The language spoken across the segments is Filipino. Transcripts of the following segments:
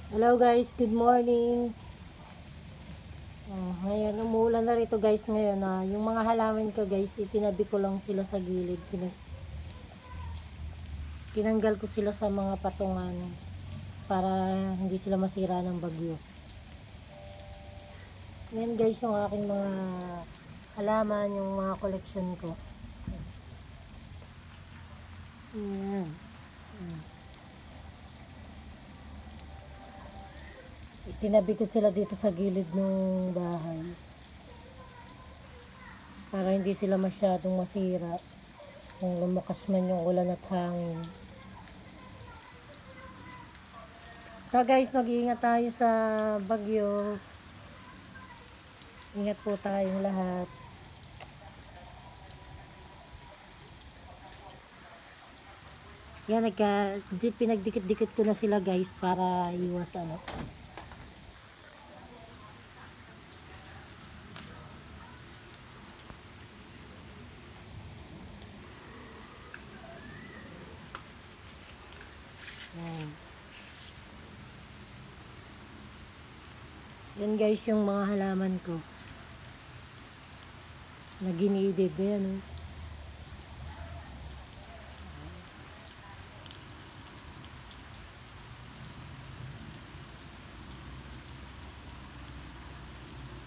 Hello guys, good morning. Ngayon, umuulan na rito guys ngayon. Yung mga halaman ko guys, itinabi ko lang sila sa gilid. Tinanggal ko sila sa mga patungan para hindi sila masira ng bagyo. Ngayon guys, yung aking mga halaman, yung mga collection ko. Ayan. Itinabi ko sila dito sa gilid ng bahay para hindi sila masyadong masira kung lumakas man yung ulan at hangin. So guys, mag-iingat tayo sa bagyo. Ingat po tayong lahat. Yan, pinagdikit-dikit ko na sila guys para iwas ano. Yan. Yan guys yung mga halaman ko. Na ginidid. Yan oh.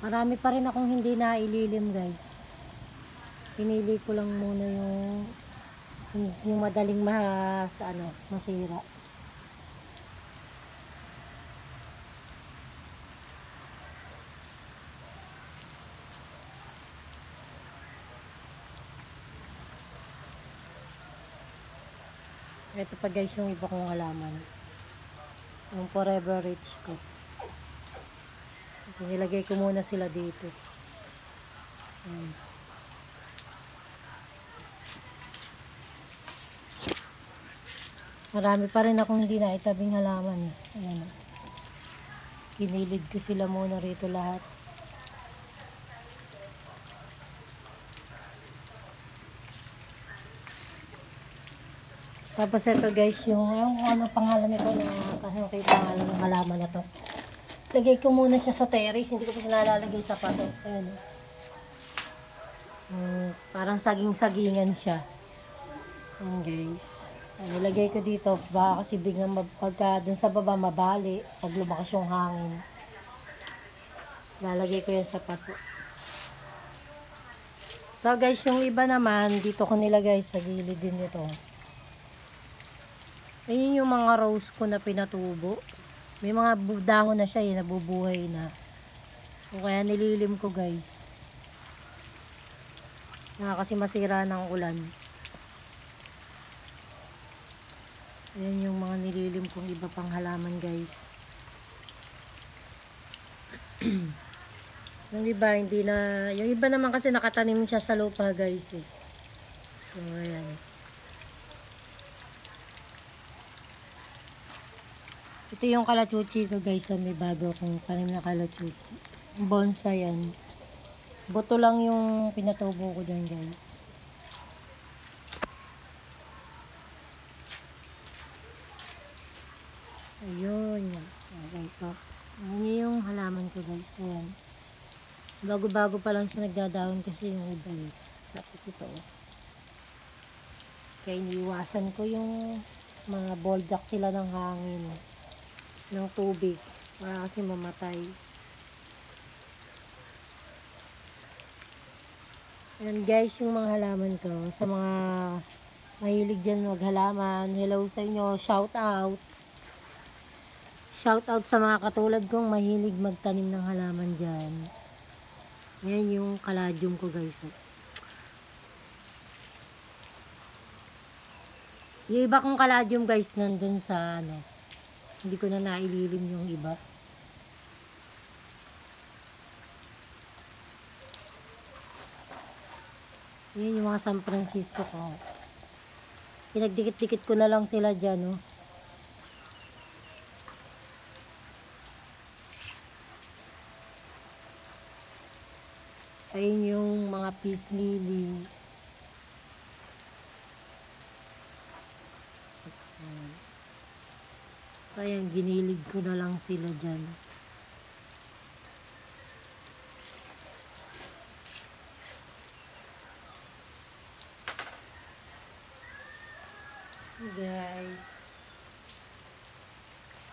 Marami pa rin akong hindi naililim guys. Pinili ko lang muna yung madaling masira. Ito pa guys yung iba kong halaman. Yung Forever Rich ko. Nilagay ko muna sila dito. Marami pa rin akong hindi naitabing halaman. Ayan. Kinilid ko sila muna rito lahat. Tapos ito guys, yung ano pangalan nito na kasi okay pangalan ng halaman na to. Lagay ko muna siya sa terrace, hindi ko pa siya nalalagay sa paso. Ayan. Parang saging-sagingan siya. Ayan guys. Nilagay ko dito, baka kasi biglang pagka dun sa baba mabali, pag lumakas yung hangin. Lalagay ko yan sa paso. So guys, yung iba naman, dito ko nilagay sa gilid din ito. Ayun yung mga rose ko na pinatubo. May mga dahon na siya, nabubuhay na. So kaya nililim ko guys. Kasi masira ng ulan. Ayan yung mga nililim kong iba pang halaman guys. Yung iba hindi na, yung iba naman kasi nakatanim siya sa lupa guys eh. So ayan. Ito yung kalachuchi ko guys, may bago akong tanim na kalachuchi. Bonsai yan. Buto lang yung pinatubo ko dyan guys. Ayun. Okay, so, ayan yung halaman ko guys. Ayan. Bago-bago pa lang siya nagdadahon kasi yung iba eh. Tapos ito. Kaya iniwasan ko yung mga boldak sila ng hangin. Ng tubig. Para kasi mamatay. Ayan guys yung mga halaman ko. Sa mga mahilig dyan maghalaman. Hello sa inyo. Shout out. Shout out sa mga katulad kong mahilig magtanim ng halaman dyan. Ayan yung caladium ko guys. Yung iba kong caladium guys nandun sa ano. Hindi ko na naililim yung iba. Ayan yung mga San Francisco ko. Pinagdikit-dikit ko na lang sila dyan. Oh. Ayun yung mga peace lily. Ayan, ginilid ko na lang sila dyan. Guys.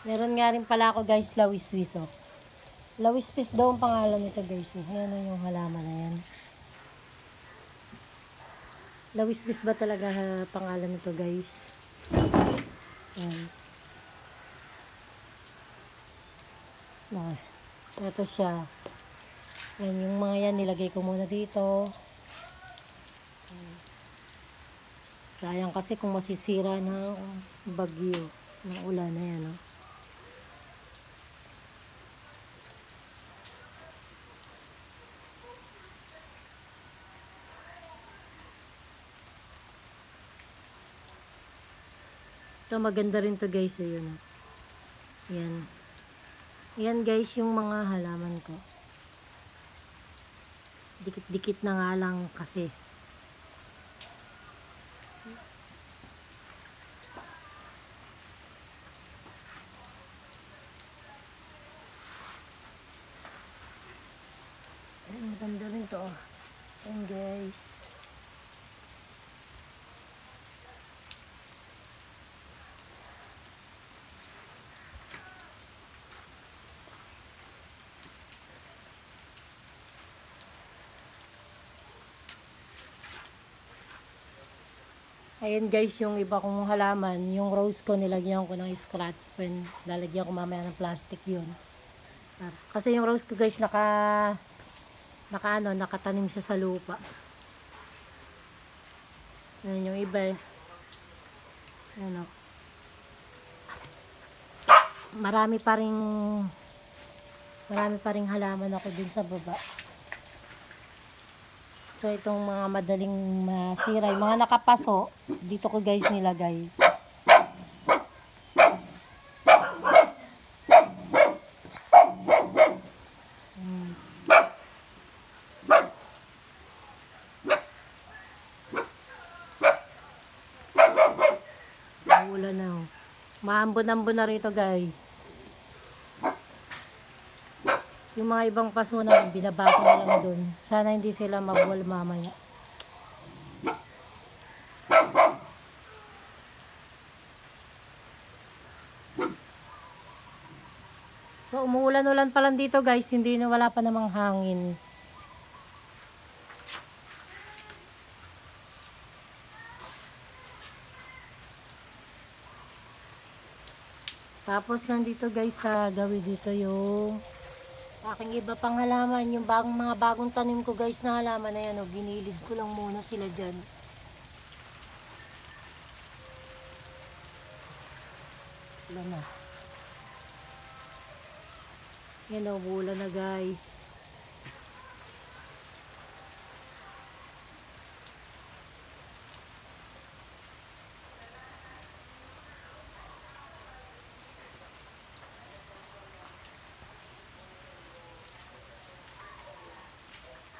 Meron nga rin pala ako guys, lawiswis oh. Lawiswis daw ang pangalan nito guys eh. Ayan na yung halaman na yan. Lawiswis ba talaga pangalan nito guys? Ayan. Okay. Ito siya. Ayan, yung mga yan nilagay ko muna dito. Sayang kasi kung masisira ng bagyo ng ulan na yan oh. Ito maganda rin to guys, ayun. Yan. Yan guys yung mga halaman ko. Dikit-dikit na nga lang kasi. Ayan, maganda rin to. Ayan guys. Ayan guys, yung iba kong halaman, yung rose ko, nilagyan ko ng scratch pen. Lalagyan ko mamaya ng plastic yun. Kasi yung rose ko guys, nakatanim siya sa lupa. Ayan yung iba eh. Ayan o. Marami pa ring halaman ako dun sa baba. So, itong mga madaling masira, yung mga nakapaso, dito ko guys nilagay. Ulan na. Maambon-ambon na rito guys. Yung mga ibang paso na binaba ko na lang dun. Sana hindi sila mabuwal mamaya. So umuulan-ulan pa lang dito guys, hindi na, wala pa namang hangin. Tapos nandito guys sa gawin dito yung aking iba pang halaman, yung mga bagong tanim ko guys na halaman na yan, oh, ginilid ko lang muna sila dyan. Wala na. Yan o, wala na guys.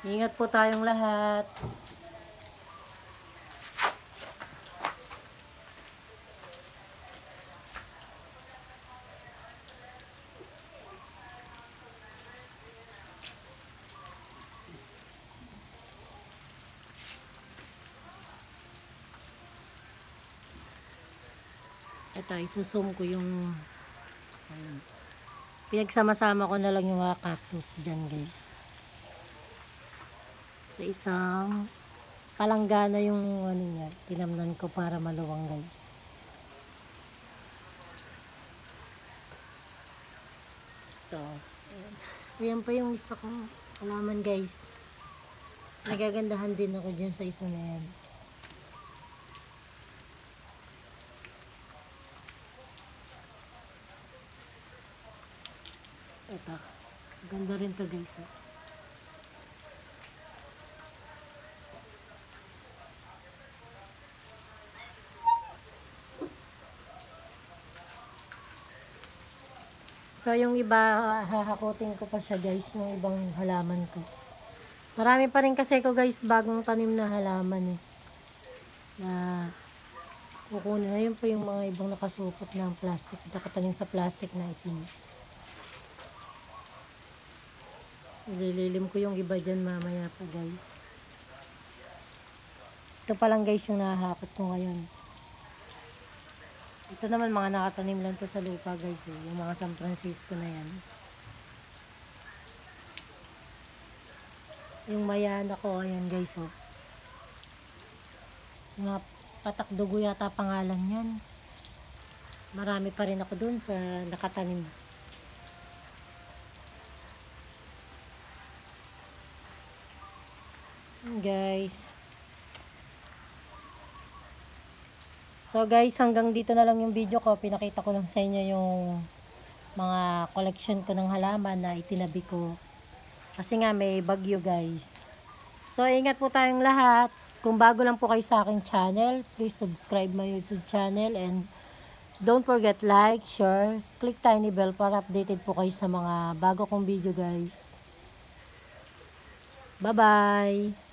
Ingat po tayong lahat. Ito, isusum ko yung pinagsama-sama ko na lang yung mga cactus dyan guys. Sa isang palanggana yung ano niya, tinamnan ko para maluwang guys. Ito. Ayan pa yung isa kong halaman guys. Nagagandahan din ako dyan sa isa na yan. Ito. Ganda rin to guys. So, yung iba, hahakutin ko pa siya guys, yung ibang halaman ko. Marami pa rin kasi ko guys, bagong tanim na halaman eh. Na Kukunin. Ayun po yung mga ibang nakasupot ng plastic. Nakatanim sa plastic na itim. Ilililim ko yung iba dyan mamaya pa guys. Ito pa lang guys yung nahahakot ko ngayon. Ito naman mga nakatanim lang to sa lupa guys eh. Yung mga San Francisco na yan. Yung mayana ko, ayan guys oh. Mga patak dugo yata pangalan yan. Marami pa rin ako dun sa nakatanim. Guys. So guys, hanggang dito na lang yung video ko. Pinakita ko lang sa inyo yung mga collection ko ng halaman na itinabi ko. Kasi nga may bagyo guys. So ingat po tayong lahat. Kung bago lang po kayo sa aking channel, please subscribe my YouTube channel and don't forget like, share, click tiny bell para updated po kayo sa mga bago kong video guys. Bye bye!